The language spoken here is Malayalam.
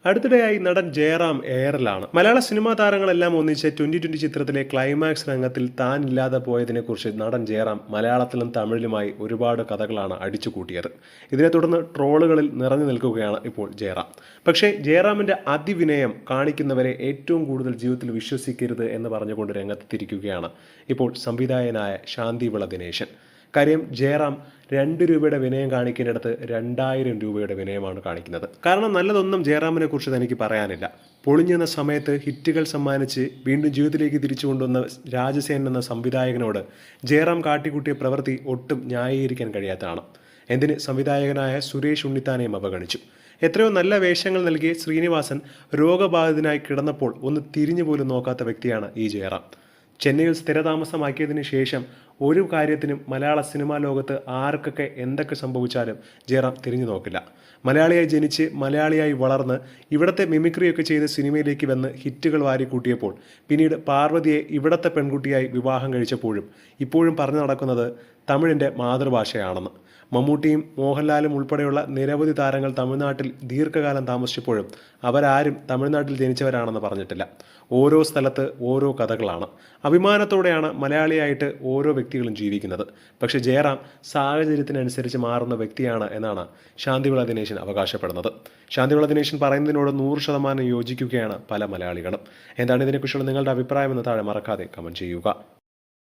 അടുത്തിടെയായി നടൻ ജയറാം എയറിലാണ്. മലയാള സിനിമാ താരങ്ങളെല്ലാം ഒന്നിച്ച് 2020 ചിത്രത്തിലെ ക്ലൈമാക്സ് രംഗത്തിൽ താൻ ഇല്ലാതെ പോയതിനെക്കുറിച്ച് നടൻ ജയറാം മലയാളത്തിലും തമിഴിലുമായി ഒരുപാട് കഥകളാണ് അടിച്ചുകൂട്ടിയത്. ഇതിനെ തുടർന്ന് ട്രോളുകളിൽ നിറഞ്ഞു നിൽക്കുകയാണ് ഇപ്പോൾ ജയറാം. പക്ഷേ ജയറാമിന്റെ അതിവിനയം കാണിക്കുന്നവരെ ഏറ്റവും കൂടുതൽ ജീവിതത്തിൽ വിശ്വസിക്കരുത് എന്ന് പറഞ്ഞുകൊണ്ട് രംഗത്തെത്തിയിരിക്കുകയാണ് ഇപ്പോൾ സംവിധായകനായ ശാന്തിവിള ദിനേശൻ. കാര്യം ജയറാം 2 രൂപയുടെ വിനയം കാണിക്കുന്നിടത്ത് 2000 രൂപയുടെ വിനയമാണ് കാണിക്കുന്നത്. കാരണം നല്ലതൊന്നും ജയറാമിനെ കുറിച്ച് തനിക്ക് പറയാനില്ല. പൊളിഞ്ഞെന്ന സമയത്ത് ഹിറ്റുകൾ സമ്മാനിച്ച് വീണ്ടും ജീവിതത്തിലേക്ക് തിരിച്ചു കൊണ്ടുവന്ന രാജസേൻ എന്ന സംവിധായകനോട് ജയറാം കാട്ടിക്കൂട്ടിയ പ്രവൃത്തി ഒട്ടും ന്യായീകരിക്കാൻ കഴിയാത്തതാണ്. എന്തിന് സംവിധായകനായ സുരേഷ് ഉണ്ണിത്താനെയും അവഗണിച്ചു. എത്രയോ നല്ല വേഷങ്ങൾ നൽകിയ ശ്രീനിവാസൻ രോഗബാധിതനായി കിടന്നപ്പോൾ ഒന്ന് തിരിഞ്ഞു പോലും നോക്കാത്ത വ്യക്തിയാണ് ഈ ജയറാം. ചെന്നൈയിൽ സ്ഥിരതാമസമാക്കിയതിനു ശേഷം ഒരു കാര്യത്തിനും മലയാള സിനിമാ ലോകത്ത് ആർക്കൊക്കെ എന്തൊക്കെ സംഭവിച്ചാലും ജയറാം തിരിഞ്ഞു നോക്കില്ല. മലയാളിയായി ജനിച്ച് മലയാളിയായി വളർന്ന് ഇവിടുത്തെ മിമിക്രിയൊക്കെ ചെയ്ത് സിനിമയിലേക്ക് വന്ന് ഹിറ്റുകൾ വാരിക്കൂട്ടിയപ്പോൾ പിന്നീട് പാർവതിയെ ഇവിടുത്തെ പെൺകുട്ടിയായി വിവാഹം കഴിച്ചപ്പോഴും ഇപ്പോഴും പറഞ്ഞു നടക്കുന്നത് തമിഴിൻ്റെ മാതൃഭാഷയാണെന്ന്. മമ്മൂട്ടിയും മോഹൻലാലും ഉൾപ്പെടെയുള്ള നിരവധി താരങ്ങൾ തമിഴ്നാട്ടിൽ ദീർഘകാലം താമസിച്ചപ്പോഴും അവരാരും തമിഴ്നാട്ടിൽ ജനിച്ചവരാണെന്ന് പറഞ്ഞിട്ടില്ല. ഓരോ സ്ഥലത്ത് ഓരോ കഥകളാണ്. അഭിമാനത്തോടെയാണ് മലയാളിയായിട്ട് ഓരോ വ്യക്തികളും ജീവിക്കുന്നത്. പക്ഷേ ജയറാം സാഹചര്യത്തിനനുസരിച്ച് മാറുന്ന വ്യക്തിയാണ് എന്നാണ് ശാന്തിവിള ദിനേശൻ അവകാശപ്പെടുന്നത്. ശാന്തിവിള ദിനേശൻ പറയുന്നതിനോട് 100% യോജിക്കുകയാണ് പല മലയാളികളും. എന്താണ് ഇതിനെക്കുറിച്ചുള്ള നിങ്ങളുടെ അഭിപ്രായം എന്ന് താഴെ മറക്കാതെ കമൻറ്റ് ചെയ്യുക.